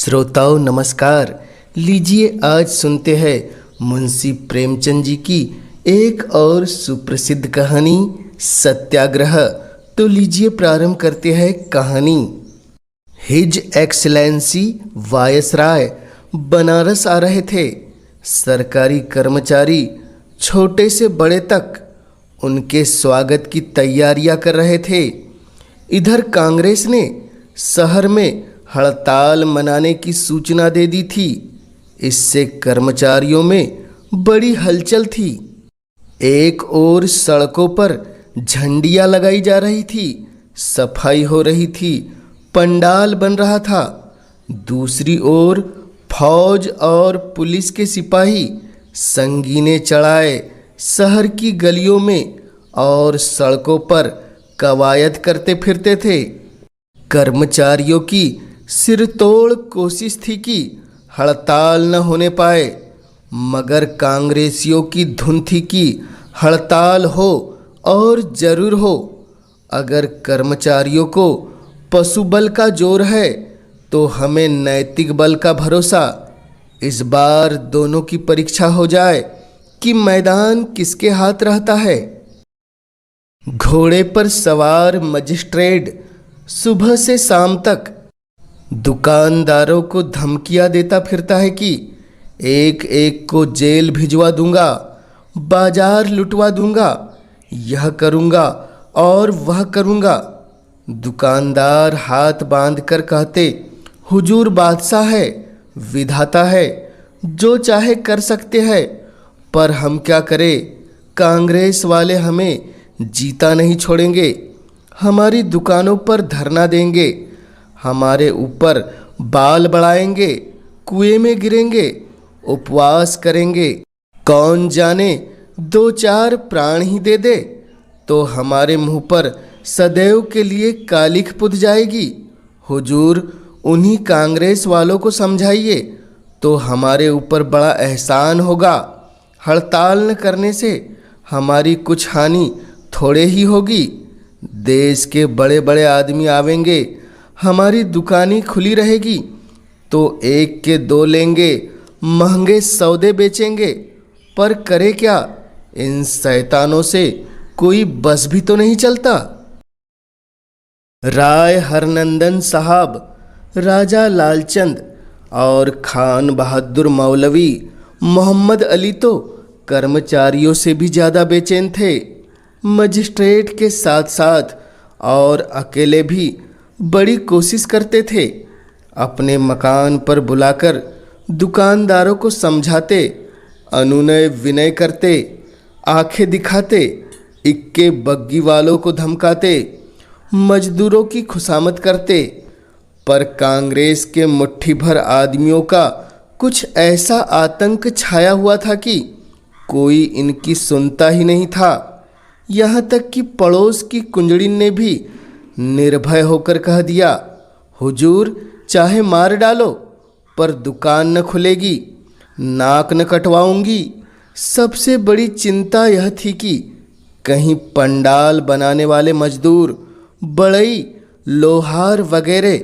श्रोताओं नमस्कार। लीजिए आज सुनते हैं मुंशी प्रेमचंद जी की एक और सुप्रसिद्ध कहानी सत्याग्रह। तो लीजिए प्रारंभ करते हैं कहानी। हिज एक्सलेंसी वायसराय बनारस आ रहे थे। सरकारी कर्मचारी छोटे से बड़े तक उनके स्वागत की तैयारियां कर रहे थे। इधर कांग्रेस ने शहर में हड़ताल मनाने की सूचना दे दी थी। इससे कर्मचारियों में बड़ी हलचल थी। एक ओर सड़कों पर झंडियां लगाई जा रही थी, सफाई हो रही थी, पंडाल बन रहा था। दूसरी ओर फौज और पुलिस के सिपाही संगीने चढ़ाए शहर की गलियों में और सड़कों पर कवायद करते फिरते थे। कर्मचारियों की सिरतोड़ कोशिश थी कि हड़ताल न होने पाए, मगर कांग्रेसियों की धुन थी कि हड़ताल हो और जरूर हो। अगर कर्मचारियों को पशुबल का जोर है तो हमें नैतिक बल का भरोसा। इस बार दोनों की परीक्षा हो जाए कि मैदान किसके हाथ रहता है। घोड़े पर सवार मजिस्ट्रेट सुबह से शाम तक दुकानदारों को धमकियां देता फिरता है कि एक एक को जेल भिजवा दूंगा, बाजार लुटवा दूंगा, यह करूंगा और वह करूंगा। दुकानदार हाथ बांध कर कहते, हुजूर बादशाह है, विधाता है, जो चाहे कर सकते हैं, पर हम क्या करें, कांग्रेस वाले हमें जीता नहीं छोड़ेंगे। हमारी दुकानों पर धरना देंगे, हमारे ऊपर बाल बढ़ाएंगे, कुएं में गिरेंगे, उपवास करेंगे। कौन जाने दो चार प्राण ही दे दे तो हमारे मुंह पर सदैव के लिए कालिख पुत जाएगी। हुजूर उन्हीं कांग्रेस वालों को समझाइए तो हमारे ऊपर बड़ा एहसान होगा। हड़ताल न करने से हमारी कुछ हानि थोड़े ही होगी। देश के बड़े बड़े आदमी आवेंगे, हमारी दुकानें खुली रहेगी तो एक के दो लेंगे, महंगे सौदे बेचेंगे। पर करे क्या, इन शैतानों से कोई बस भी तो नहीं चलता। राय हरनंदन साहब, राजा लालचंद और खान बहादुर मौलवी मोहम्मद अली तो कर्मचारियों से भी ज़्यादा बेचैन थे। मजिस्ट्रेट के साथ साथ और अकेले भी बड़ी कोशिश करते थे। अपने मकान पर बुलाकर दुकानदारों को समझाते, अनुनय विनय करते, आंखें दिखाते, इक्के बग्गी वालों को धमकाते, मजदूरों की खुशामद करते। पर कांग्रेस के मुट्ठी भर आदमियों का कुछ ऐसा आतंक छाया हुआ था कि कोई इनकी सुनता ही नहीं था। यहाँ तक कि पड़ोस की कुंजड़िन ने भी निर्भय होकर कह दिया, हुजूर चाहे मार डालो पर दुकान न खुलेगी, नाक न कटवाऊंगी। सबसे बड़ी चिंता यह थी कि कहीं पंडाल बनाने वाले मजदूर, बढ़ई, लोहार वगैरह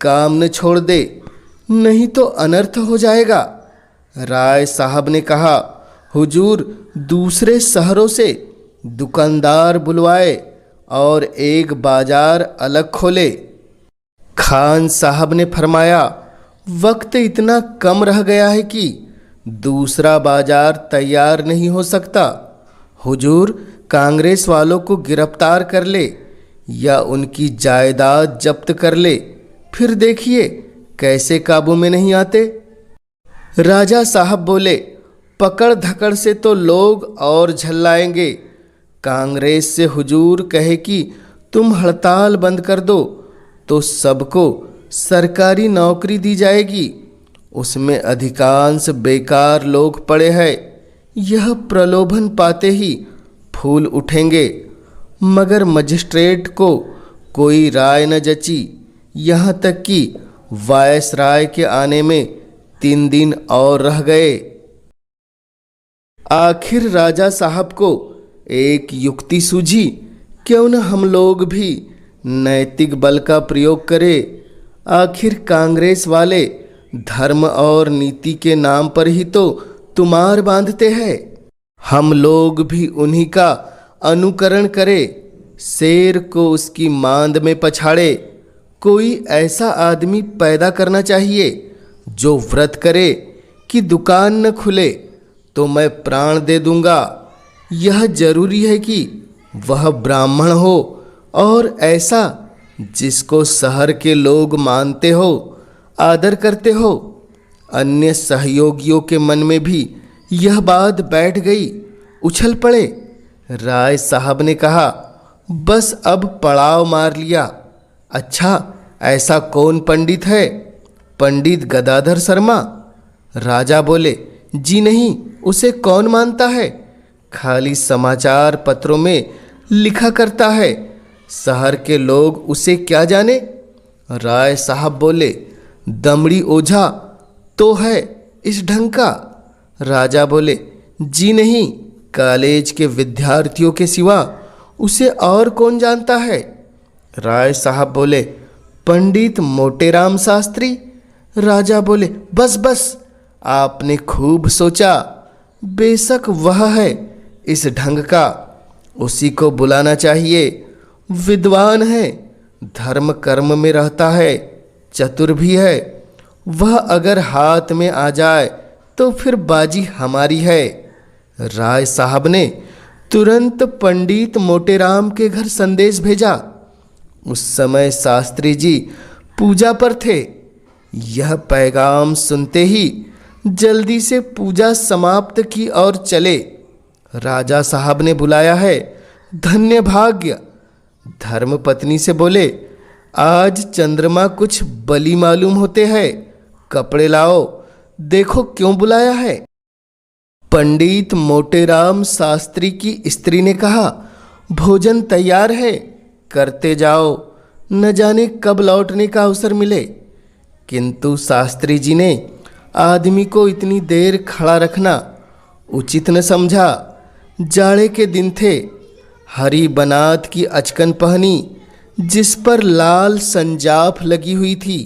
काम न छोड़ दे, नहीं तो अनर्थ हो जाएगा। राय साहब ने कहा, हुजूर दूसरे शहरों से दुकानदार बुलवाए और एक बाजार अलग खोले। खान साहब ने फरमाया, वक्त इतना कम रह गया है कि दूसरा बाजार तैयार नहीं हो सकता। हुजूर कांग्रेस वालों को गिरफ्तार कर ले या उनकी जायदाद जब्त कर ले, फिर देखिए कैसे काबू में नहीं आते। राजा साहब बोले, पकड़ धकड़ से तो लोग और झल्लाएंगे। कांग्रेस से हुजूर कहे कि तुम हड़ताल बंद कर दो तो सबको सरकारी नौकरी दी जाएगी, उसमें अधिकांश बेकार लोग पड़े हैं। यह प्रलोभन पाते ही फूल उठेंगे। मगर मजिस्ट्रेट को कोई राय न जची। यहाँ तक कि वायसराय के आने में 3 दिन और रह गए। आखिर राजा साहब को एक युक्ति सूझी, क्यों न हम लोग भी नैतिक बल का प्रयोग करें। आखिर कांग्रेस वाले धर्म और नीति के नाम पर ही तो तुमार बांधते हैं। हम लोग भी उन्हीं का अनुकरण करें, शेर को उसकी मांद में पछाड़े। कोई ऐसा आदमी पैदा करना चाहिए जो व्रत करे कि दुकान न खुले तो मैं प्राण दे दूंगा। यह जरूरी है कि वह ब्राह्मण हो और ऐसा जिसको शहर के लोग मानते हो, आदर करते हो। अन्य सहयोगियों के मन में भी यह बात बैठ गई, उछल पड़े। राय साहब ने कहा, बस अब पड़ाव मार लिया। अच्छा, ऐसा कौन पंडित है? पंडित गदाधर शर्मा। राजा बोले, जी नहीं, उसे कौन मानता है? खाली समाचार पत्रों में लिखा करता है, शहर के लोग उसे क्या जाने। राय साहब बोले, दमड़ी ओझा तो है इस ढंग का। राजा बोले, जी नहीं, कॉलेज के विद्यार्थियों के सिवा उसे और कौन जानता है? राय साहब बोले, पंडित मोटेराम शास्त्री। राजा बोले, बस बस, आपने खूब सोचा। बेशक वह है इस ढंग का, उसी को बुलाना चाहिए। विद्वान है, धर्म कर्म में रहता है, चतुर भी है। वह अगर हाथ में आ जाए तो फिर बाजी हमारी है। राय साहब ने तुरंत पंडित मोटेराम के घर संदेश भेजा। उस समय शास्त्री जी पूजा पर थे। यह पैगाम सुनते ही जल्दी से पूजा समाप्त की और चले। राजा साहब ने बुलाया है, धन्य भाग्य। धर्मपत्नी से बोले, आज चंद्रमा कुछ बली मालूम होते हैं, कपड़े लाओ, देखो क्यों बुलाया है। पंडित मोटेराम शास्त्री की स्त्री ने कहा, भोजन तैयार है, करते जाओ, न जाने कब लौटने का अवसर मिले। किंतु शास्त्री जी ने आदमी को इतनी देर खड़ा रखना उचित न समझा। जाड़े के दिन थे, हरी बनात की अचकन पहनी जिस पर लाल संजाफ लगी हुई थी,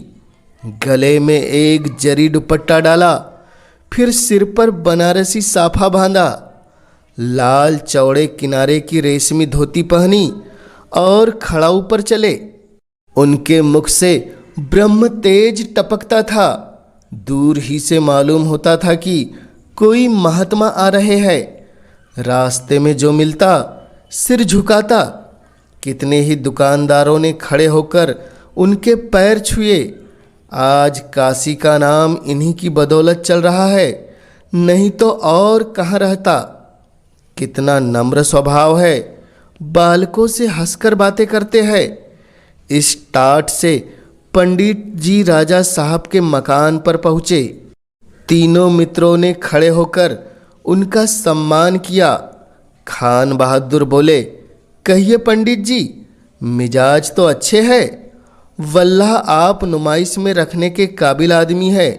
गले में एक जरी दुपट्टा डाला, फिर सिर पर बनारसी साफा बांधा, लाल चौड़े किनारे की रेशमी धोती पहनी और खड़ाऊ पर चले। उनके मुख से ब्रह्म तेज टपकता था। दूर ही से मालूम होता था कि कोई महात्मा आ रहे हैं। रास्ते में जो मिलता सिर झुकाता। कितने ही दुकानदारों ने खड़े होकर उनके पैर छुए। आज काशी का नाम इन्हीं की बदौलत चल रहा है, नहीं तो और कहाँ रहता। कितना नम्र स्वभाव है, बालकों से हंसकर बातें करते हैं। इस टाट से पंडित जी राजा साहब के मकान पर पहुँचे। तीनों मित्रों ने खड़े होकर उनका सम्मान किया। खान बहादुर बोले, कहिए पंडित जी, मिजाज तो अच्छे है। वल्लाह आप नुमाइश में रखने के काबिल आदमी है।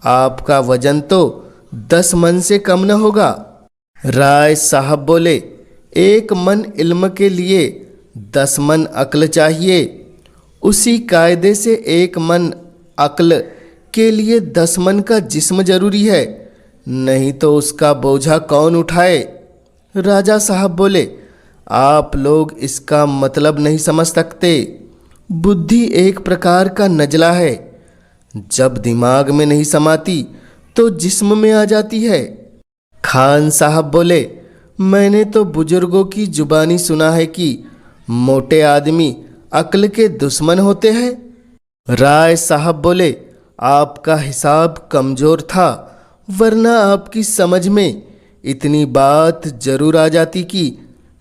आपका वजन तो 10 मन से कम न होगा। राय साहब बोले, 1 मन इल्म के लिए 10 मन अक्ल चाहिए। उसी कायदे से 1 मन अक्ल के लिए 10 मन का जिस्म जरूरी है, नहीं तो उसका बोझा कौन उठाए। राजा साहब बोले, आप लोग इसका मतलब नहीं समझ सकते। बुद्धि एक प्रकार का नजला है, जब दिमाग में नहीं समाती तो जिस्म में आ जाती है। खान साहब बोले, मैंने तो बुजुर्गों की जुबानी सुना है कि मोटे आदमी अक्ल के दुश्मन होते हैं। राय साहब बोले, आपका हिसाब कमज़ोर था, वरना आपकी समझ में इतनी बात जरूर आ जाती कि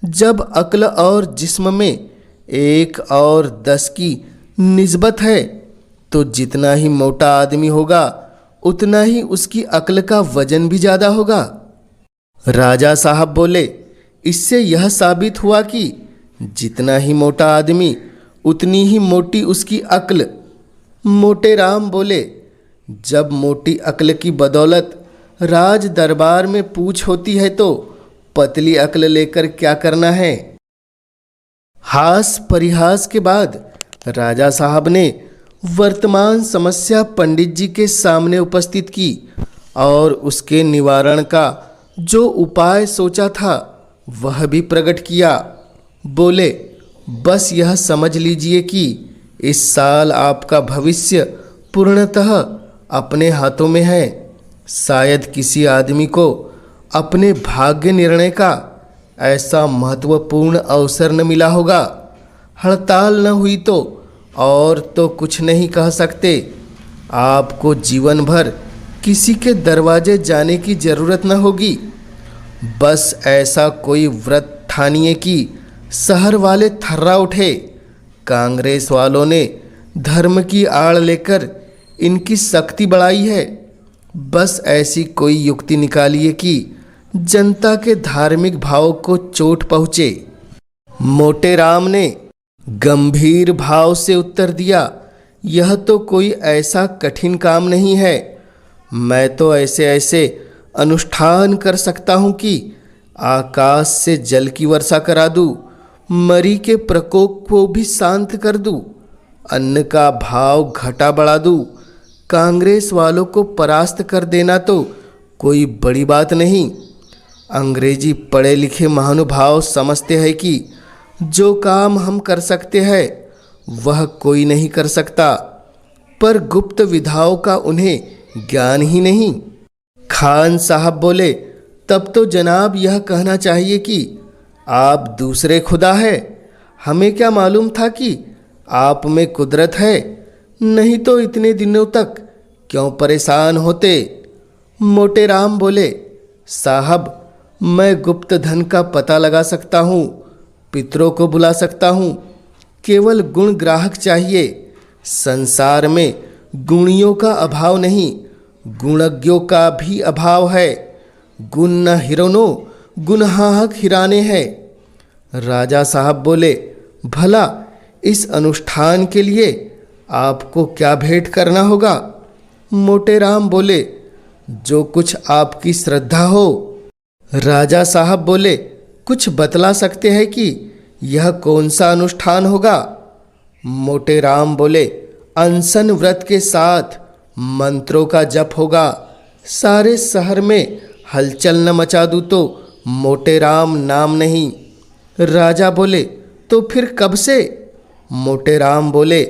जब अक्ल और जिस्म में 1 और 10 की निस्बत है तो जितना ही मोटा आदमी होगा उतना ही उसकी अक्ल का वजन भी ज़्यादा होगा। राजा साहब बोले, इससे यह साबित हुआ कि जितना ही मोटा आदमी उतनी ही मोटी उसकी अक्ल। मोटेराम बोले, जब मोटी अक्ल की बदौलत राज दरबार में पूछ होती है तो पतली अक्ल लेकर क्या करना है। हास परिहास के बाद राजा साहब ने वर्तमान समस्या पंडित जी के सामने उपस्थित की और उसके निवारण का जो उपाय सोचा था वह भी प्रकट किया। बोले, बस यह समझ लीजिए कि इस साल आपका भविष्य पूर्णतः अपने हाथों में है। शायद किसी आदमी को अपने भाग्य निर्णय का ऐसा महत्वपूर्ण अवसर न मिला होगा। हड़ताल न हुई तो और तो कुछ नहीं कह सकते। आपको जीवन भर किसी के दरवाजे जाने की जरूरत न होगी। बस ऐसा कोई व्रत ठानिए कि शहर वाले थर्रा उठे। कांग्रेस वालों ने धर्म की आड़ लेकर इनकी शक्ति बढ़ाई है। बस ऐसी कोई युक्ति निकालिए कि जनता के धार्मिक भाव को चोट पहुँचे। मोटे राम ने गंभीर भाव से उत्तर दिया, यह तो कोई ऐसा कठिन काम नहीं है। मैं तो ऐसे ऐसे अनुष्ठान कर सकता हूँ कि आकाश से जल की वर्षा करा दूँ, मरी के प्रकोप को भी शांत कर दूँ, अन्न का भाव घटा बढ़ा दूँ। कांग्रेस वालों को परास्त कर देना तो कोई बड़ी बात नहीं। अंग्रेजी पढ़े लिखे महानुभाव समझते हैं कि जो काम हम कर सकते हैं वह कोई नहीं कर सकता, पर गुप्त विधाओं का उन्हें ज्ञान ही नहीं। खान साहब बोले, तब तो जनाब यह कहना चाहिए कि आप दूसरे खुदा है। हमें क्या मालूम था कि आप में कुदरत है, नहीं तो इतने दिनों तक क्यों परेशान होते। मोटे राम बोले, साहब मैं गुप्त धन का पता लगा सकता हूँ, पितरों को बुला सकता हूँ, केवल गुण ग्राहक चाहिए। संसार में गुणियों का अभाव नहीं, गुणज्ञों का भी अभाव है। गुण न हिरोनो गुणहाहक हिराने हैं। राजा साहब बोले, भला इस अनुष्ठान के लिए आपको क्या भेंट करना होगा। मोटे राम बोले, जो कुछ आपकी श्रद्धा हो। राजा साहब बोले, कुछ बतला सकते हैं कि यह कौन सा अनुष्ठान होगा। मोटे राम बोले, अनशन व्रत के साथ मंत्रों का जप होगा। सारे शहर में हलचल न मचा दूँ तो मोटे राम नाम नहीं। राजा बोले, तो फिर कब से। मोटे राम बोले,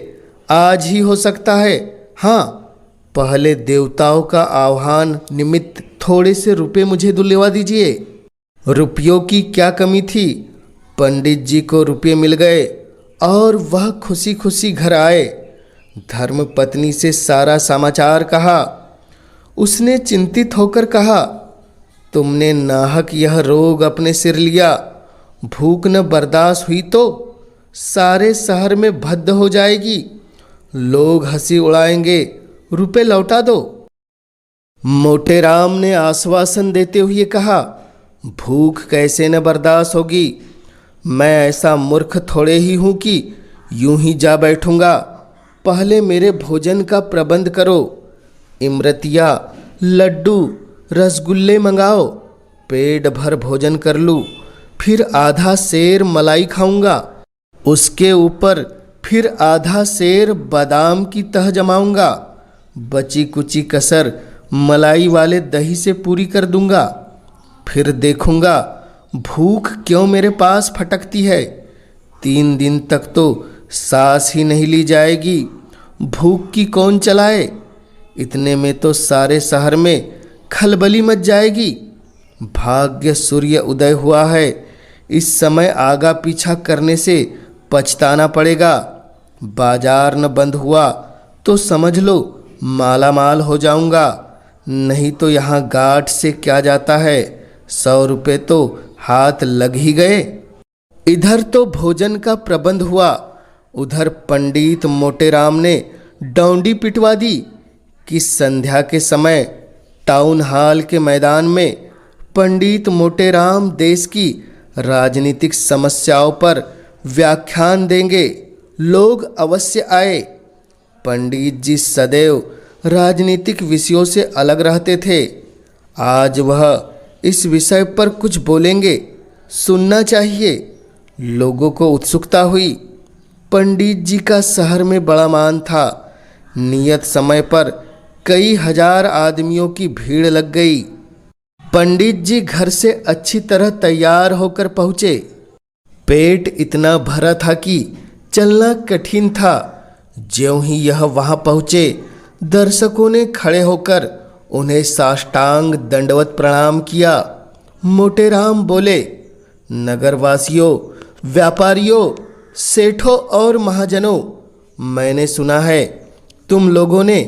आज ही हो सकता है। हाँ, पहले देवताओं का आह्वान निमित्त थोड़े से रुपए मुझे दिलवा दीजिए। रुपयों की क्या कमी थी। पंडित जी को रुपये मिल गए और वह खुशी खुशी घर आए। धर्म पत्नी से सारा समाचार कहा। उसने चिंतित होकर कहा, तुमने नाहक यह रोग अपने सिर लिया। भूख न बर्दाश्त हुई तो सारे शहर में भद्द हो जाएगी। लोग हंसी उड़ाएंगे, रुपए लौटा दो। मोटे राम ने आश्वासन देते हुए कहा, भूख कैसे न बर्दाश्त होगी। मैं ऐसा मूर्ख थोड़े ही हूँ कि यूं ही जा बैठूंगा। पहले मेरे भोजन का प्रबंध करो। इमरतिया, लड्डू, रसगुल्ले मंगाओ। पेट भर भोजन कर लूँ, फिर आधा सेर मलाई खाऊंगा। उसके ऊपर फिर आधा सेर बादाम की तह जमाऊंगा। बची कुची कसर मलाई वाले दही से पूरी कर दूंगा। फिर देखूंगा भूख क्यों मेरे पास फटकती है। 3 दिन तक तो सांस ही नहीं ली जाएगी। भूख की कौन चलाए। इतने में तो सारे शहर में खलबली मच जाएगी। भाग्य सूर्य उदय हुआ है। इस समय आगा पीछा करने से पछताना पड़ेगा। बाजार न बंद हुआ तो समझ लो माला माल हो जाऊंगा। नहीं तो यहाँ गांठ से क्या जाता है। 100 रुपये तो हाथ लग ही गए। इधर तो भोजन का प्रबंध हुआ, उधर पंडित मोटे राम ने डौंडी पिटवा दी कि संध्या के समय टाउन हॉल के मैदान में पंडित मोटे राम देश की राजनीतिक समस्याओं पर व्याख्यान देंगे। लोग अवश्य आए। पंडित जी सदैव राजनीतिक विषयों से अलग रहते थे। आज वह इस विषय पर कुछ बोलेंगे, सुनना चाहिए। लोगों को उत्सुकता हुई। पंडित जी का शहर में बड़ा मान था। नियत समय पर कई हजार आदमियों की भीड़ लग गई। पंडित जी घर से अच्छी तरह तैयार होकर पहुँचे। पेट इतना भरा था कि चलना कठिन था। ज्यों ही यह वहाँ पहुँचे, दर्शकों ने खड़े होकर उन्हें साष्टांग दंडवत प्रणाम किया। मोटेराम बोले, नगरवासियों, व्यापारियों, सेठों और महाजनों, मैंने सुना है तुम लोगों ने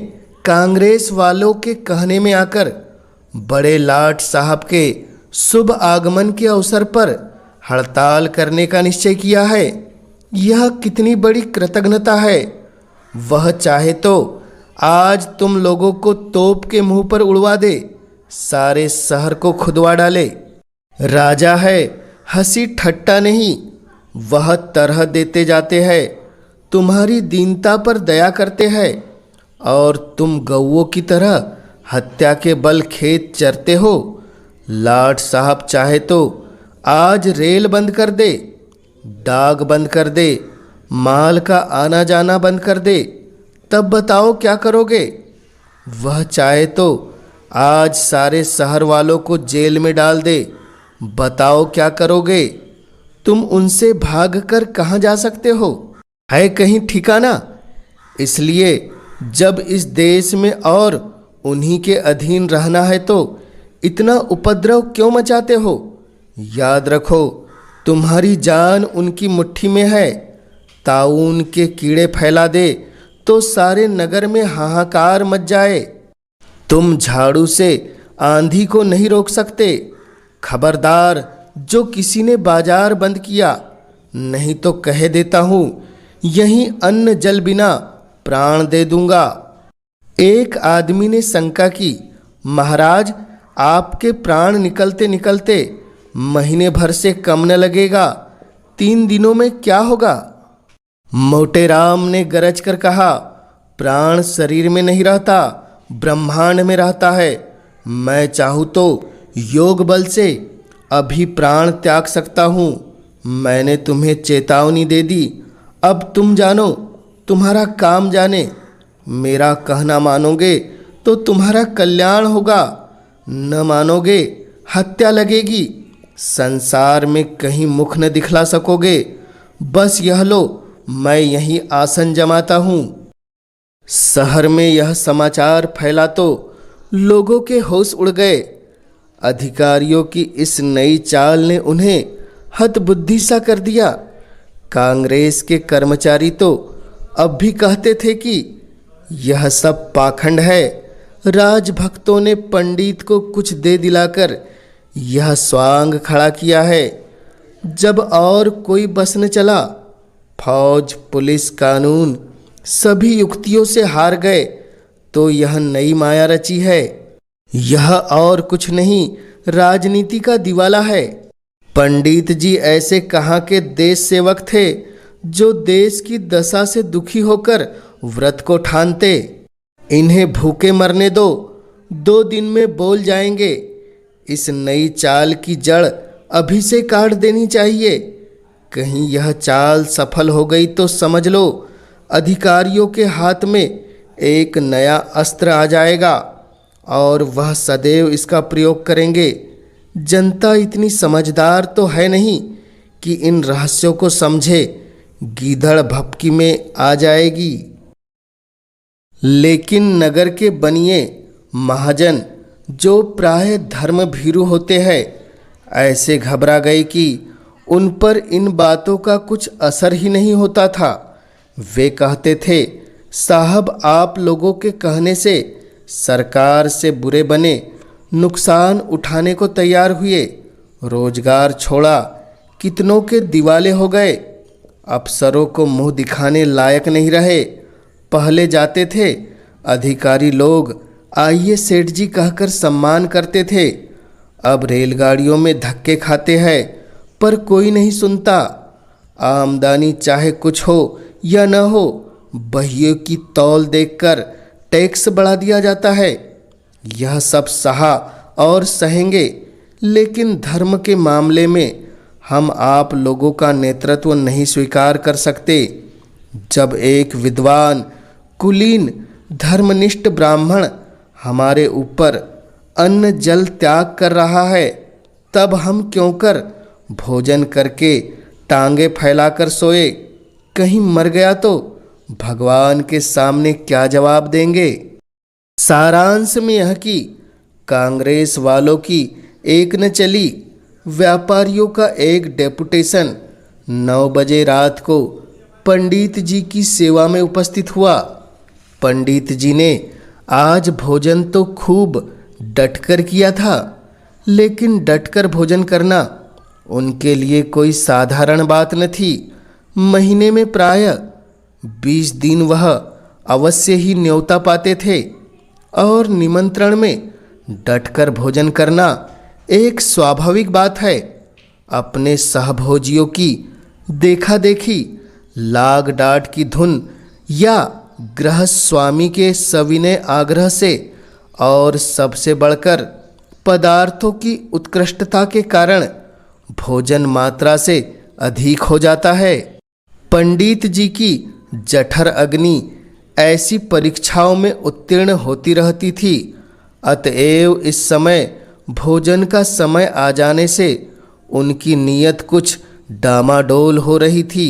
कांग्रेस वालों के कहने में आकर बड़े लाट साहब के शुभ आगमन के अवसर पर हड़ताल करने का निश्चय किया है। यह कितनी बड़ी कृतज्ञता है। वह चाहे तो आज तुम लोगों को तोप के मुंह पर उड़वा दे, सारे शहर को खुदवा डाले। राजा है, हंसी ठट्टा नहीं, वह तरह देते जाते हैं, तुम्हारी दीनता पर दया करते हैं, और तुम गौओं की तरह हत्या के बल खेत चरते हो। लाट साहब चाहे तो आज रेल बंद कर दे, डाक बंद कर दे, माल का आना जाना बंद कर दे, तब बताओ क्या करोगे। वह चाहे तो आज सारे शहर वालों को जेल में डाल दे, बताओ क्या करोगे। तुम उनसे भागकर कहाँ जा सकते हो? है कहीं ठिकाना? इसलिए जब इस देश में और उन्हीं के अधीन रहना है तो इतना उपद्रव क्यों मचाते हो? याद रखो, तुम्हारी जान उनकी मुट्ठी में है। ताऊन के कीड़े फैला दे तो सारे नगर में हाहाकार मच जाए। तुम झाड़ू से आंधी को नहीं रोक सकते। खबरदार, जो किसी ने बाजार बंद किया, नहीं तो कह देता हूँ यहीं अन्न जल बिना प्राण दे दूंगा। एक आदमी ने शंका की, महाराज, आपके प्राण निकलते निकलते महीने भर से कम न लगेगा, 3 दिनों में क्या होगा? मोटेराम ने गरज कर कहा, प्राण शरीर में नहीं रहता, ब्रह्मांड में रहता है। मैं चाहूँ तो योग बल से अभी प्राण त्याग सकता हूँ। मैंने तुम्हें चेतावनी दे दी, अब तुम जानो, तुम्हारा काम जाने। मेरा कहना मानोगे तो तुम्हारा कल्याण होगा, न मानोगे हत्या लगेगी। संसार में कहीं मुख न दिखला सकोगे। बस यह लो, मैं यहीं आसन जमाता हूँ। शहर में यह समाचार फैला तो लोगों के होश उड़ गए। अधिकारियों की इस नई चाल ने उन्हें हतबुद्धि सा कर दिया। कांग्रेस के कर्मचारी तो अब भी कहते थे कि यह सब पाखंड है। राजभक्तों ने पंडित को कुछ दे दिलाकर यह स्वांग खड़ा किया है। जब और कोई बस न चला, फौज, पुलिस, कानून सभी युक्तियों से हार गए तो यह नई माया रची है। यह और कुछ नहीं, राजनीति का दिवाला है। पंडित जी ऐसे कहाँ के देश सेवक थे जो देश की दशा से दुखी होकर व्रत को ठानते। इन्हें भूखे मरने दो, 2 दिन में बोल जाएंगे। इस नई चाल की जड़ अभी से काट देनी चाहिए। कहीं यह चाल सफल हो गई तो समझ लो अधिकारियों के हाथ में एक नया अस्त्र आ जाएगा और वह सदैव इसका प्रयोग करेंगे। जनता इतनी समझदार तो है नहीं कि इन रहस्यों को समझे। गीदड़ भपकी में आ जाएगी। लेकिन नगर के बनिए महाजन, जो प्राय धर्म भीरू होते हैं, ऐसे घबरा गए कि उन पर इन बातों का कुछ असर ही नहीं होता था। वे कहते थे, साहब, आप लोगों के कहने से सरकार से बुरे बने, नुकसान उठाने को तैयार हुए, रोजगार छोड़ा, कितनों के दिवाले हो गए, अफसरों को मुंह दिखाने लायक नहीं रहे। पहले जाते थे, अधिकारी लोग आइए सेठ जी कहकर सम्मान करते थे। अब रेलगाड़ियों में धक्के खाते हैं पर कोई नहीं सुनता। आमदनी चाहे कुछ हो या न हो, बहियों की तौल देखकर टैक्स बढ़ा दिया जाता है। यह सब सहा और सहेंगे, लेकिन धर्म के मामले में हम आप लोगों का नेतृत्व नहीं स्वीकार कर सकते। जब एक विद्वान, कुलीन, धर्मनिष्ठ ब्राह्मण हमारे ऊपर अन्न जल त्याग कर रहा है, तब हम क्यों कर भोजन करके टांगे फैलाकर सोए? कहीं मर गया तो भगवान के सामने क्या जवाब देंगे? सारांश में यह कि कांग्रेस वालों की एक न चली, व्यापारियों का एक डेपुटेशन 9 बजे रात को पंडित जी की सेवा में उपस्थित हुआ। पंडित जी ने आज भोजन तो खूब डटकर किया था, लेकिन डटकर भोजन करना उनके लिए कोई साधारण बात न थी। महीने में प्राय 20 दिन वह अवश्य ही न्योता पाते थे और निमंत्रण में डटकर भोजन करना एक स्वाभाविक बात है। अपने सहभोजियों की देखा देखी, लाग डांट की धुन या गृहस्थ स्वामी के सविनय आग्रह से और सबसे बढ़कर पदार्थों की उत्कृष्टता के कारण भोजन मात्रा से अधिक हो जाता है। पंडित जी की जठर अग्नि ऐसी परीक्षाओं में उत्तीर्ण होती रहती थी। अतएव इस समय भोजन का समय आ जाने से उनकी नीयत कुछ डामाडोल हो रही थी।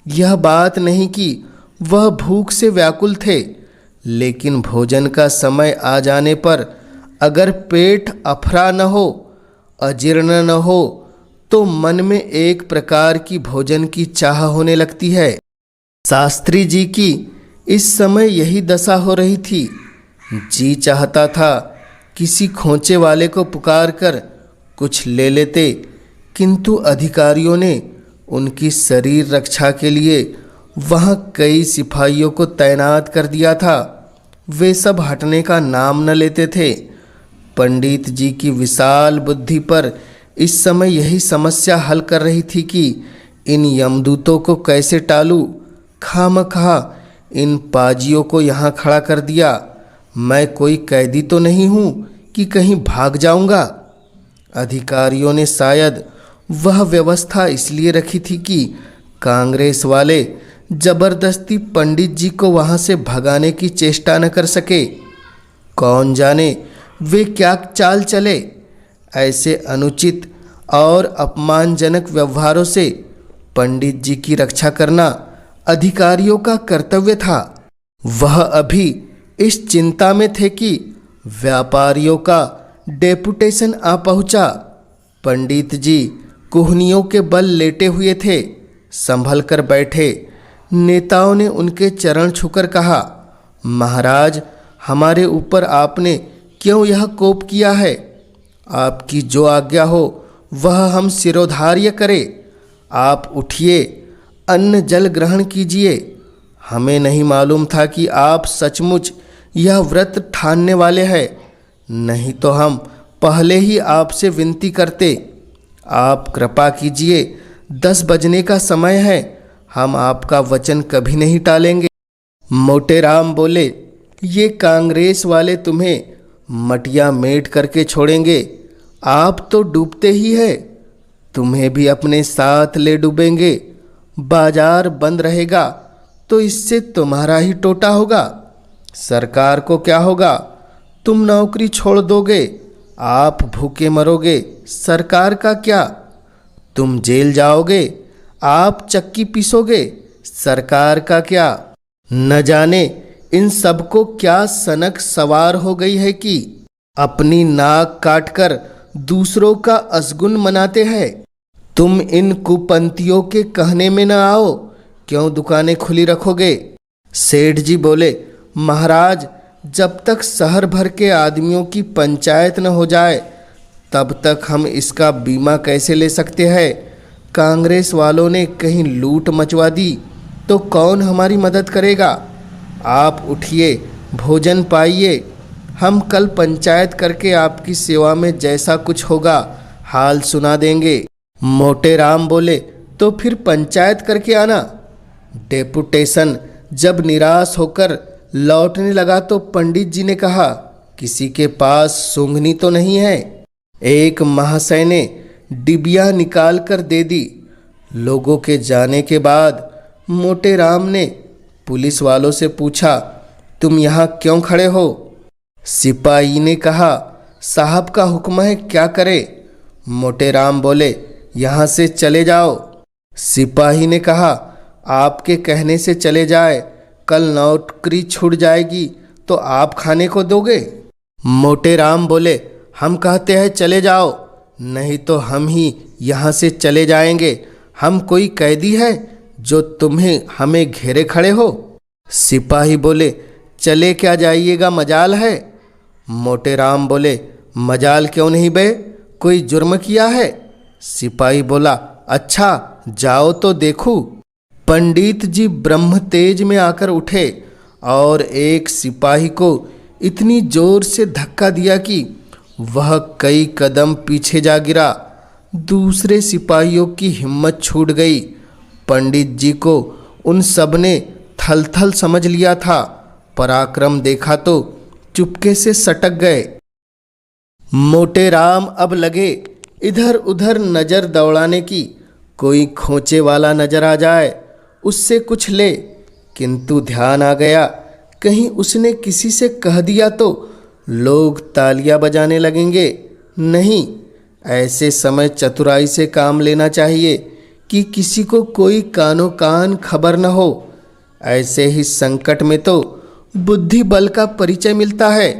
यह बात नहीं कि वह भूख से व्याकुल थे, लेकिन भोजन का समय आ जाने पर अगर पेट अफरा न हो, अजीर्ण न हो, तो मन में एक प्रकार की भोजन की चाह होने लगती है। शास्त्री जी की इस समय यही दशा हो रही थी। जी चाहता था किसी खोंचे वाले को पुकार कर कुछ ले लेते, किंतु अधिकारियों ने उनकी शरीर रक्षा के लिए वहाँ कई सिपाहियों को तैनात कर दिया था। वे सब हटने का नाम न लेते थे। पंडित जी की विशाल बुद्धि पर इस समय यही समस्या हल कर रही थी कि इन यमदूतों को कैसे टालूं। खामखा इन पाजियों को यहाँ खड़ा कर दिया। मैं कोई कैदी तो नहीं हूँ कि कहीं भाग जाऊँगा। अधिकारियों ने शायद वह व्यवस्था इसलिए रखी थी कि कांग्रेस वाले जबरदस्ती पंडित जी को वहाँ से भगाने की चेष्टा न कर सके। कौन जाने वे क्या चाल चले। ऐसे अनुचित और अपमानजनक व्यवहारों से पंडित जी की रक्षा करना अधिकारियों का कर्तव्य था। वह अभी इस चिंता में थे कि व्यापारियों का डेपुटेशन आ पहुंचा। पंडित जी कुहनियों के बल लेटे हुए थे, संभल कर बैठे। नेताओं ने उनके चरण छूकर कहा, महाराज, हमारे ऊपर आपने क्यों यह कोप किया है? आपकी जो आज्ञा हो वह हम सिरोधार्य करें। आप उठिए, अन्न जल ग्रहण कीजिए। हमें नहीं मालूम था कि आप सचमुच यह व्रत ठानने वाले हैं, नहीं तो हम पहले ही आपसे विनती करते। आप कृपा कीजिए, 10 बजने का समय है, हम आपका वचन कभी नहीं टालेंगे। मोटेराम बोले, ये कांग्रेस वाले तुम्हें मटिया मेट करके छोड़ेंगे। आप तो डूबते ही है, तुम्हें भी अपने साथ ले डूबेंगे। बाजार बंद रहेगा तो इससे तुम्हारा ही टोटा होगा। सरकार को क्या होगा? तुम नौकरी छोड़ दोगे, आप भूखे मरोगे, सरकार का क्या? तुम जेल जाओगे, आप चक्की पीसोगे, सरकार का क्या? न जाने इन सबको क्या सनक सवार हो गई है कि अपनी नाक काटकर दूसरों का असगुन मनाते हैं। तुम इन कुपंथियों के कहने में न आओ, क्यों दुकानें खुली रखोगे? सेठ जी बोले, महाराज, जब तक शहर भर के आदमियों की पंचायत न हो जाए तब तक हम इसका बीमा कैसे ले सकते हैं? कांग्रेस वालों ने कहीं लूट मचवा दी तो कौन हमारी मदद करेगा? आप उठिए, भोजन पाइए। हम कल पंचायत करके आपकी सेवा में जैसा कुछ होगा हाल सुना देंगे। मोटेराम बोले, तो फिर पंचायत करके आना। डेपुटेशन जब निराश होकर लौटने लगा तो पंडित जी ने कहा, किसी के पास सूंघनी तो नहीं है? एक महाशय ने डिबिया निकाल कर दे दी। लोगों के जाने के बाद मोटेराम ने पुलिस वालों से पूछा, तुम यहाँ क्यों खड़े हो? सिपाही ने कहा, साहब का हुक्म है, क्या करे? मोटेराम बोले, यहाँ से चले जाओ। सिपाही ने कहा, आपके कहने से चले जाए, कल नौकरी छूट जाएगी तो आप खाने को दोगे? मोटेराम बोले, हम कहते हैं चले जाओ, नहीं तो हम ही यहाँ से चले जाएंगे। हम कोई कैदी है जो तुम्हें हमें घेरे खड़े हो? सिपाही बोले, चले क्या जाइएगा, मजाल है? मोटेराम बोले, मजाल क्यों नहीं बे, कोई जुर्म किया है? सिपाही बोला, अच्छा जाओ तो देखूं। पंडित जी ब्रह्म तेज में आकर उठे और एक सिपाही को इतनी जोर से धक्का दिया कि वह कई कदम पीछे जा गिरा। दूसरे सिपाहियों की हिम्मत छूट गई। पंडित जी को उन सब ने थल थल समझ लिया था। पराक्रम देखा तो चुपके से सटक गए। मोटेराम अब लगे इधर उधर नजर दौड़ाने की, कोई खोंचे वाला नजर आ जाए, उससे कुछ ले। किंतु ध्यान आ गया, कहीं उसने किसी से कह दिया तो लोग तालियां बजाने लगेंगे। नहीं, ऐसे समय चतुराई से काम लेना चाहिए कि किसी को कोई कानो कान खबर न हो। ऐसे ही संकट में तो बुद्धि बल का परिचय मिलता है।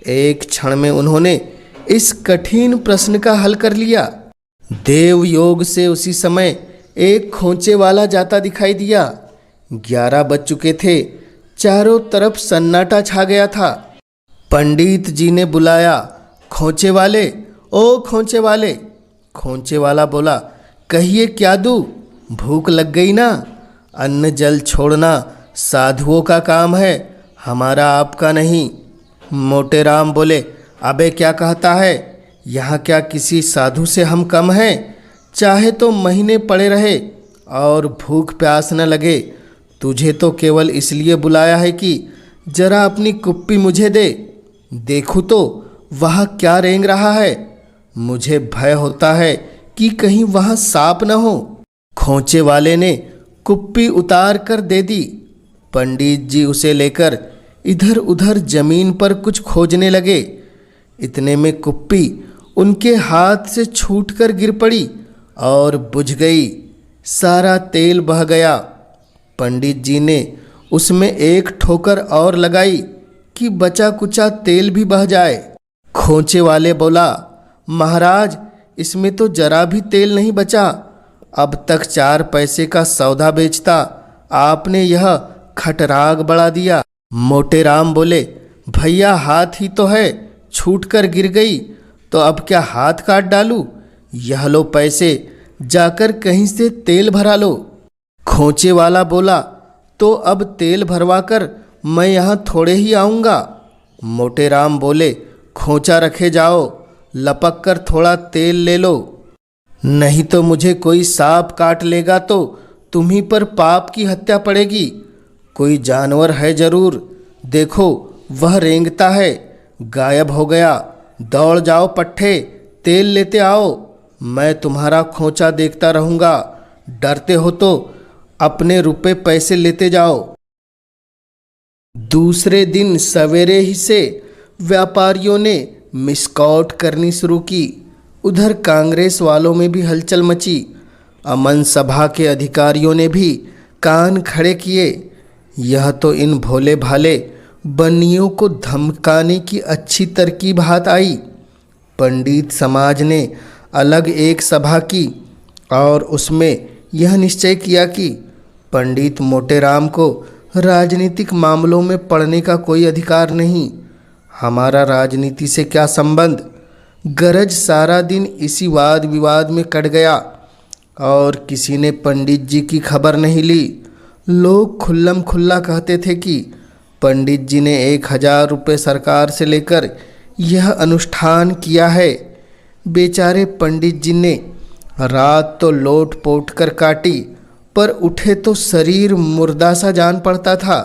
एक क्षण में उन्होंने इस कठिन प्रश्न का हल कर लिया। देव योग से उसी समय एक खोंचे वाला जाता दिखाई दिया। 11 बज चुके थे, चारों तरफ सन्नाटा छा गया था। पंडित जी ने बुलाया, खोंचे वाले, ओ खोंचे वाले। खोंचे वाला बोला, कहिए क्या दूँ? भूख लग गई ना? अन्न जल छोड़ना साधुओं का काम है, हमारा आपका नहीं। मोटेराम बोले, अबे क्या कहता है? यहाँ क्या किसी साधु से हम कम हैं? चाहे तो महीने पड़े रहे और भूख प्यास न लगे। तुझे तो केवल इसलिए बुलाया है कि जरा अपनी कुप्पी मुझे दे, देखूँ तो वहाँ क्या रेंग रहा है। मुझे भय होता है कि कहीं वहाँ सांप न हो। खोंचे वाले ने कुप्पी उतार कर दे दी। पंडित जी उसे लेकर इधर उधर जमीन पर कुछ खोजने लगे। इतने में कुप्पी उनके हाथ से छूटकर गिर पड़ी और बुझ गई। सारा तेल बह गया। पंडित जी ने उसमें एक ठोकर और लगाई कि बचा कुचा तेल भी बह जाए। खोंचे वाले बोला, महाराज, इसमें तो जरा भी तेल नहीं बचा। अब तक 4 पैसे का सौदा बेचता, आपने यह खटराग बढ़ा दिया। मोटेराम बोले, भैया हाथ ही तो है, छूट कर गिर गई तो अब क्या हाथ काट डालूं? यह लो पैसे, जाकर कहीं से तेल भरा लो। खोंचे वाला बोला, तो अब तेल भरवा कर मैं यहाँ थोड़े ही आऊँगा। मोटेराम बोले, खोंचा रखे जाओ, लपक कर थोड़ा तेल ले लो, नहीं तो मुझे कोई सांप काट लेगा तो तुम्ही पर पाप की हत्या पड़ेगी। कोई जानवर है जरूर, देखो वह रेंगता है, गायब हो गया। दौड़ जाओ पट्ठे, तेल लेते आओ, मैं तुम्हारा खोंचा देखता रहूँगा। डरते हो तो अपने रुपए पैसे लेते जाओ। दूसरे दिन सवेरे ही से व्यापारियों ने मिसकॉट करनी शुरू की। उधर कांग्रेस वालों में भी हलचल मची। अमन सभा के अधिकारियों ने भी कान खड़े किए। यह तो इन भोले भाले बनियों को धमकाने की अच्छी तरकीब हाथ आई। पंडित समाज ने अलग एक सभा की और उसमें यह निश्चय किया कि पंडित मोटेराम को राजनीतिक मामलों में पड़ने का कोई अधिकार नहीं। हमारा राजनीति से क्या संबंध? गरज सारा दिन इसी वाद विवाद में कट गया और किसी ने पंडित जी की खबर नहीं ली। लोग खुल्लम खुल्ला कहते थे कि पंडित जी ने 1000 रुपये सरकार से लेकर यह अनुष्ठान किया है। बेचारे पंडित जी ने रात तो लोट पोट कर काटी, पर उठे तो शरीर मुर्दा सा जान पड़ता था।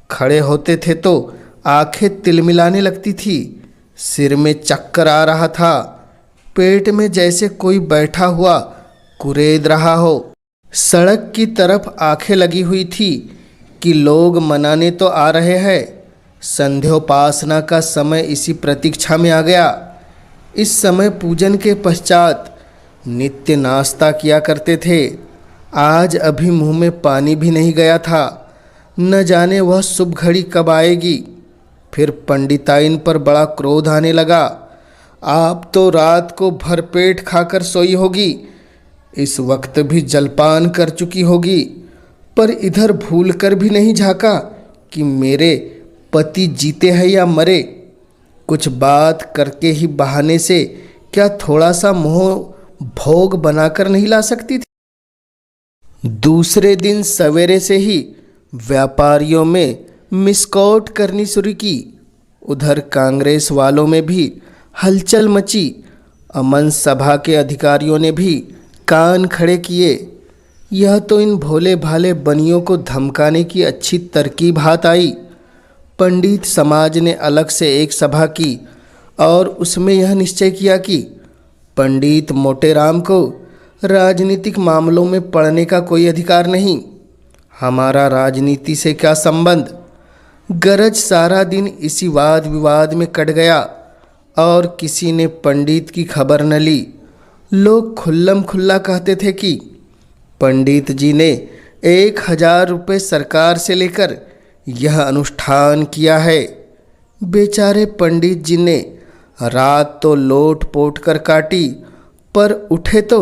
खड़े होते थे तो आंखें तिलमिलाने लगती थी, सिर में चक्कर आ रहा था, पेट में जैसे कोई बैठा हुआ कुरेद रहा हो। सड़क की तरफ आंखें लगी हुई थी कि लोग मनाने तो आ रहे हैं। संध्योपासना का समय इसी प्रतीक्षा में आ गया। इस समय पूजन के पश्चात नित्य नाश्ता किया करते थे। आज अभी मुंह में पानी भी नहीं गया था। न जाने वह शुभ घड़ी कब आएगी। फिर पंडिताइन पर बड़ा क्रोध आने लगा। आप तो रात को भरपेट खाकर सोई होगी, इस वक्त भी जलपान कर चुकी होगी, पर इधर भूल कर भी नहीं झांका कि मेरे पति जीते हैं या मरे। कुछ बात करके ही बहाने से क्या थोड़ा सा मोह भोग बनाकर नहीं ला सकती थी। दूसरे दिन सवेरे से ही व्यापारियों में मिसकॉट करनी शुरू की। उधर कांग्रेस वालों में भी हलचल मची। अमन सभा के अधिकारियों ने भी कान खड़े किए। यह तो इन भोले भाले बनियों को धमकाने की अच्छी तरकीब हाथ आई। पंडित समाज ने अलग से एक सभा की और उसमें यह निश्चय किया कि पंडित मोटेराम को राजनीतिक मामलों में पड़ने का कोई अधिकार नहीं। हमारा राजनीति से क्या संबंध। गरज सारा दिन इसी वाद विवाद में कट गया और किसी ने पंडित की खबर न ली। लोग खुल्लम खुल्ला कहते थे कि पंडित जी ने 1000 रुपये सरकार से लेकर यह अनुष्ठान किया है। बेचारे पंडित जी ने रात तो लोट पोट कर काटी, पर उठे तो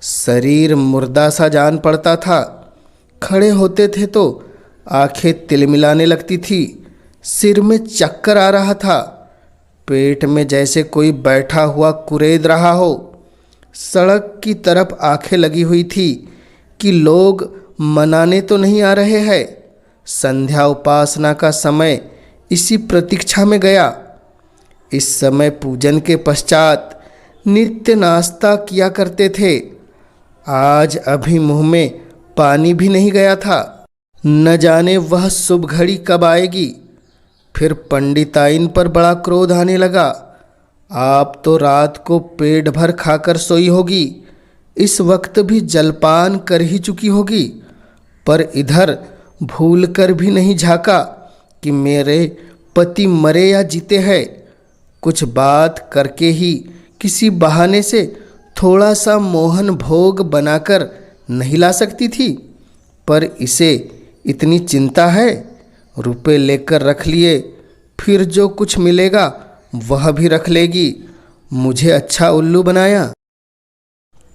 शरीर मुर्दा सा जान पड़ता था। खड़े होते थे तो आंखें तिलमिलाने लगती थी। सिर में चक्कर आ रहा था। पेट में जैसे कोई बैठा हुआ कुरेद रहा हो। सड़क की तरफ आंखें लगी हुई थी कि लोग मनाने तो नहीं आ रहे हैं। संध्या उपासना का समय इसी प्रतीक्षा में गया। इस समय पूजन के पश्चात नित्य नाश्ता किया करते थे। आज अभी मुंह में पानी भी नहीं गया था। न जाने वह शुभ घड़ी कब आएगी। फिर पंडिताइन पर बड़ा क्रोध आने लगा। आप तो रात को पेट भर खाकर सोई होगी, इस वक्त भी जलपान कर ही चुकी होगी, पर इधर भूल कर भी नहीं झांका कि मेरे पति मरे या जीते हैं। कुछ बात करके ही किसी बहाने से थोड़ा सा मोहन भोग बनाकर नहीं ला सकती थी, पर इसे इतनी चिंता है। रुपए लेकर रख लिए, फिर जो कुछ मिलेगा वह भी रख लेगी। मुझे अच्छा उल्लू बनाया।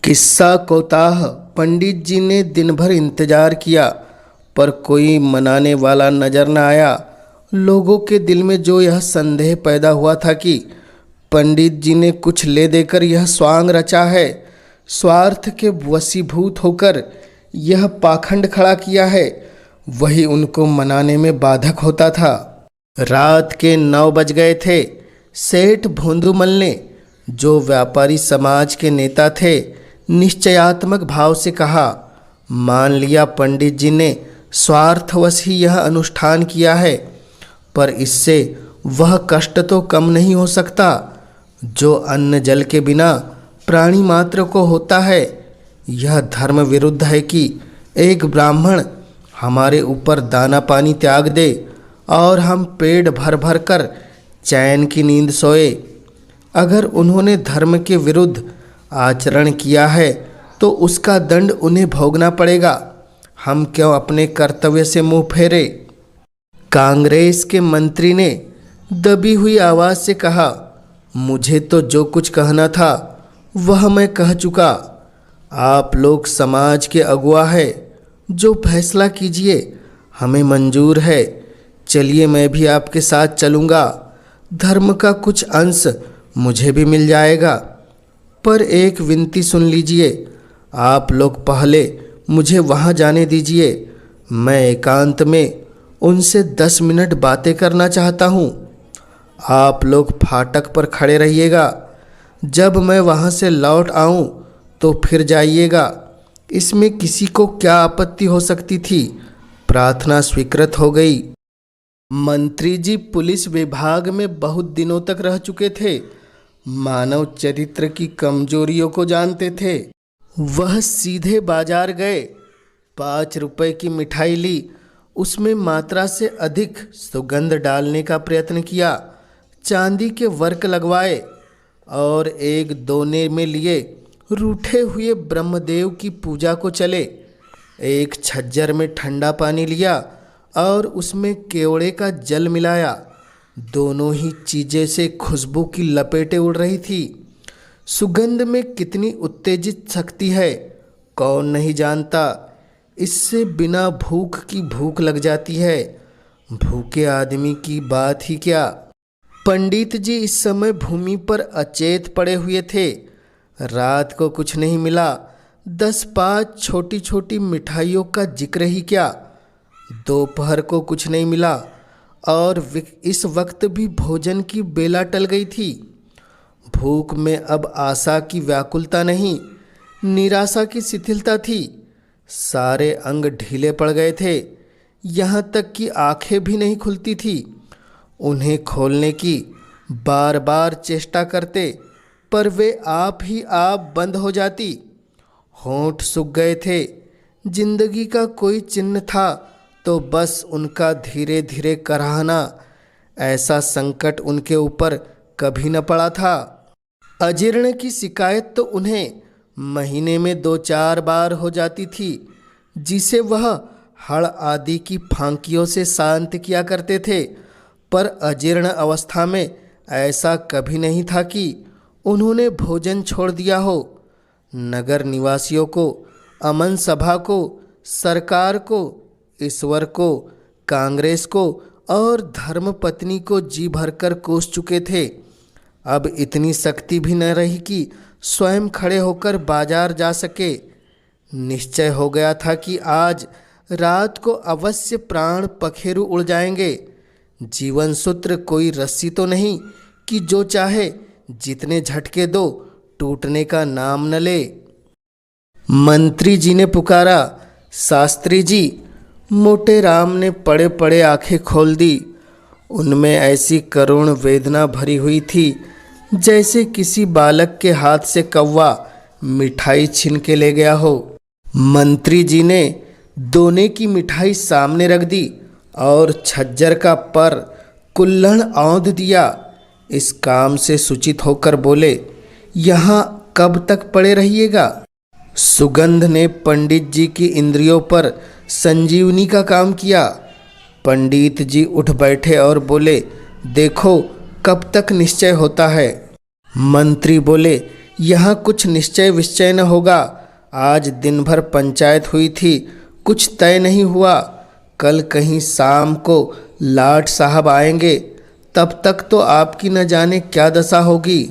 किस्सा कोताह पंडित जी ने दिन भर इंतजार किया, पर कोई मनाने वाला नजर न आया। लोगों के दिल में जो यह संदेह पैदा हुआ था कि पंडित जी ने कुछ ले देकर यह स्वांग रचा है, स्वार्थ के वशीभूत होकर यह पाखंड खड़ा किया है, वही उनको मनाने में बाधक होता था। रात के 9 बज गए थे। सेठ भोंदूमल ने, जो व्यापारी समाज के नेता थे, निश्चयात्मक भाव से कहा, मान लिया पंडित जी ने स्वार्थवश ही यह अनुष्ठान किया है, पर इससे वह कष्ट तो कम नहीं हो सकता जो अन्न जल के बिना प्राणी मात्र को होता है। यह धर्म विरुद्ध है कि एक ब्राह्मण हमारे ऊपर दाना पानी त्याग दे और हम पेट भर भर कर चैन की नींद सोए। अगर उन्होंने धर्म के विरुद्ध आचरण किया है तो उसका दंड उन्हें भोगना पड़ेगा। हम क्यों अपने कर्तव्य से मुंह फेरे। कांग्रेस के मंत्री ने दबी हुई आवाज़ से कहा, मुझे तो जो कुछ कहना था वह मैं कह चुका। आप लोग समाज के अगुआ है, जो फैसला कीजिए हमें मंजूर है। चलिए मैं भी आपके साथ चलूँगा, धर्म का कुछ अंश मुझे भी मिल जाएगा। पर एक विनती सुन लीजिए, आप लोग पहले मुझे वहाँ जाने दीजिए। मैं एकांत में उनसे 10 मिनट बातें करना चाहता हूँ। आप लोग फाटक पर खड़े रहिएगा। जब मैं वहाँ से लौट आऊँ तो फिर जाइएगा। इसमें किसी को क्या आपत्ति हो सकती थी। प्रार्थना स्वीकृत हो गई। मंत्री जी पुलिस विभाग में बहुत दिनों तक रह चुके थे, मानव चरित्र की कमजोरियों को जानते थे। वह सीधे बाजार गए, 5 रुपए की मिठाई ली उसमें मात्रा से अधिक सुगंध डालने का प्रयत्न किया, चांदी के वर्क लगवाए और एक दोने में लिए रूठे हुए ब्रह्मदेव की पूजा को चले। एक छज्जर में ठंडा पानी लिया और उसमें केवड़े का जल मिलाया। दोनों ही चीज़ें से खुशबू की लपेटें उड़ रही थी। सुगंध में कितनी उत्तेजित शक्ति है कौन नहीं जानता। इससे बिना भूख की भूख लग जाती है, भूखे आदमी की बात ही क्या। पंडित जी इस समय भूमि पर अचेत पड़े हुए थे। रात को कुछ नहीं मिला, 10-5 छोटी छोटी मिठाइयों का जिक्र ही क्या। दोपहर को कुछ नहीं मिला और इस वक्त भी भोजन की बेला टल गई थी। भूख में अब आशा की व्याकुलता नहीं, निराशा की शिथिलता थी। सारे अंग ढीले पड़ गए थे, यहाँ तक कि आंखें भी नहीं खुलती थी। उन्हें खोलने की बार बार चेष्टा करते पर वे आप ही आप बंद हो जाती। होंठ सूख गए थे। जिंदगी का कोई चिन्ह था तो बस उनका धीरे धीरे कराहना। ऐसा संकट उनके ऊपर कभी न पड़ा था। अजीर्ण की शिकायत तो उन्हें महीने में 2-4 बार हो जाती थी, जिसे वह हड़ आदि की फांकियों से शांत किया करते थे। पर अजीर्ण अवस्था में ऐसा कभी नहीं था कि उन्होंने भोजन छोड़ दिया हो। नगर निवासियों को, अमन सभा को, सरकार को, ईश्वर को, कांग्रेस को और धर्मपत्नी को जी भरकर कोस चुके थे। अब इतनी शक्ति भी न रही कि स्वयं खड़े होकर बाजार जा सके। निश्चय हो गया था कि आज रात को अवश्य प्राण पखेरु उड़ जाएंगे। जीवन सूत्र कोई रस्सी तो नहीं कि जो चाहे जितने झटके दो टूटने का नाम न ले। मंत्री जी ने पुकारा, शास्त्री जी। मोटे राम ने पड़े पड़े आंखें खोल दी। उनमें ऐसी करुण वेदना भरी हुई थी जैसे किसी बालक के हाथ से कौवा मिठाई छीन के ले गया हो। मंत्री जी ने दोने की मिठाई सामने रख दी और छज्जर का पर कुल्हड़ औंध दिया। इस काम से सूचित होकर बोले, यहाँ कब तक पड़े रहिएगा। सुगंध ने पंडित जी की इंद्रियों पर संजीवनी का काम किया। पंडित जी उठ बैठे और बोले, देखो कब तक निश्चय होता है। मंत्री बोले, यहाँ कुछ निश्चय विश्चय न होगा। आज दिन भर पंचायत हुई थी, कुछ तय नहीं हुआ। कल कहीं शाम को लाट साहब आएंगे, तब तक तो आपकी न जाने क्या दशा होगी।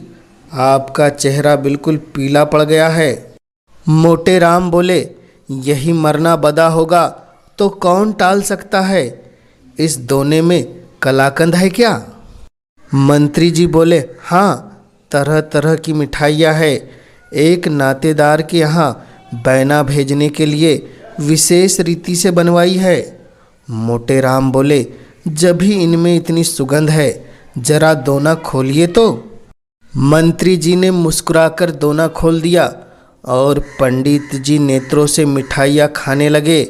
आपका चेहरा बिल्कुल पीला पड़ गया है। मोटे राम बोले, यही मरना बदा होगा तो कौन टाल सकता है। इस दोने में कलाकंद है क्या। मंत्री जी बोले, हाँ, तरह तरह की मिठाइयाँ है। एक नातेदार के यहाँ बैना भेजने के लिए विशेष रीति से बनवाई है। मोटे राम बोले, जब भी इनमें इतनी सुगंध है जरा दोना खोलिए तो। मंत्री जी ने मुस्कुराकर दोना खोल दिया और पंडित जी नेत्रों से मिठाइयाँ खाने लगे।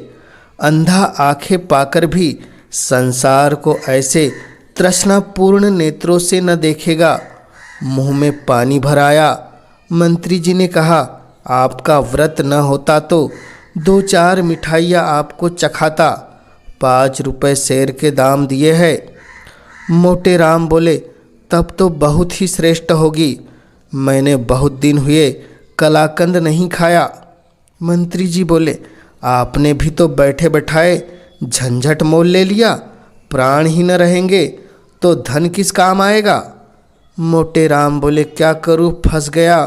अंधा आंखें पाकर भी संसार को ऐसे तृष्णापूर्ण नेत्रों से न देखेगा। मुंह में पानी भर आया। मंत्री जी ने कहा, आपका व्रत न होता तो 2-4 मिठाइयाँ आपको चखाता। 5 रुपए शेर के दाम दिए हैं। मोटे राम बोले, तब तो बहुत ही श्रेष्ठ होगी। मैंने बहुत दिन हुए कलाकंद नहीं खाया। मंत्री जी बोले, आपने भी तो बैठे बैठाए झंझट मोल ले लिया। प्राण ही न रहेंगे तो धन किस काम आएगा। मोटे राम बोले, क्या करूं, फंस गया।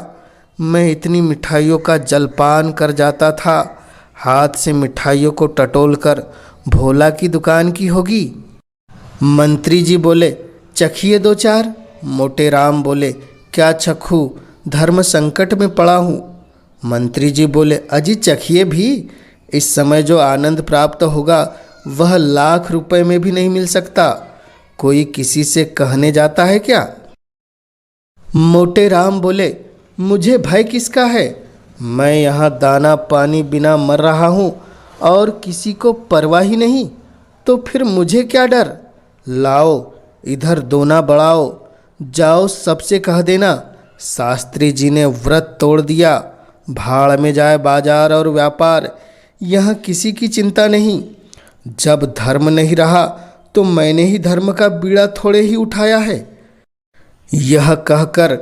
मैं इतनी मिठाइयों का जलपान कर जाता था, हाथ से मिठाइयों को टटोल कर भोला की दुकान की होगी। मंत्री जी बोले, चखिए 2-4। मोटे राम बोले, क्या चखूं, धर्म संकट में पड़ा हूँ। मंत्री जी बोले, अजी चखिए भी। इस समय जो आनंद प्राप्त होगा वह लाख रुपए में भी नहीं मिल सकता। कोई किसी से कहने जाता है क्या। मोटे राम बोले, मुझे भय किसका है। मैं यहाँ दाना पानी बिना मर रहा हूँ और किसी को परवाह ही नहीं। तो फिर मुझे क्या डर। लाओ इधर दोना बढ़ाओ, जाओ सबसे कह देना शास्त्री जी ने व्रत तोड़ दिया। भाड़ में जाए बाजार और व्यापार, यहाँ किसी की चिंता नहीं। जब धर्म नहीं रहा तो मैंने ही धर्म का बीड़ा थोड़े ही उठाया है। यह कहकर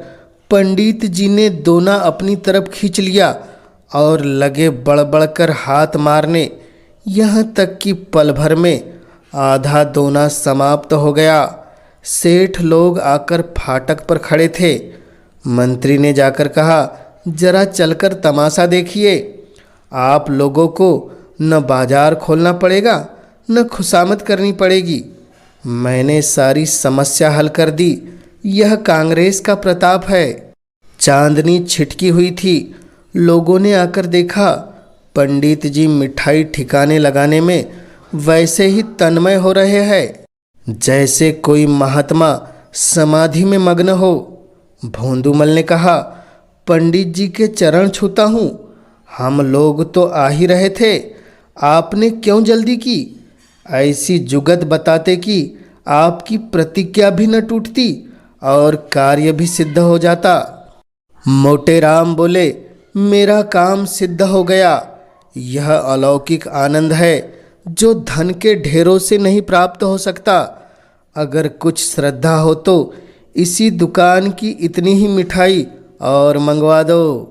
पंडित जी ने दोना अपनी तरफ खींच लिया और लगे बड़बड़कर हाथ मारने, यहाँ तक कि पल भर में आधा दोना समाप्त हो गया। सेठ लोग आकर फाटक पर खड़े थे। मंत्री ने जाकर कहा, जरा चलकर तमाशा देखिए। आप लोगों को न बाजार खोलना पड़ेगा न खुशामद करनी पड़ेगी। मैंने सारी समस्या हल कर दी। यह कांग्रेस का प्रताप है। चांदनी छिटकी हुई थी। लोगों ने आकर देखा, पंडित जी मिठाई ठिकाने लगाने में वैसे ही तन्मय हो रहे हैं जैसे कोई महात्मा समाधि में मग्न हो। भोंदूमल ने कहा, पंडित जी के चरण छूता हूँ। हम लोग तो आ ही रहे थे, आपने क्यों जल्दी की। ऐसी जुगत बताते कि आपकी प्रतिज्ञा भी न टूटती और कार्य भी सिद्ध हो जाता। मोटे राम बोले, मेरा काम सिद्ध हो गया। यह अलौकिक आनंद है जो धन के ढेरों से नहीं प्राप्त हो सकता। अगर कुछ श्रद्धा हो तो इसी दुकान की इतनी ही मिठाई और मंगवा दो।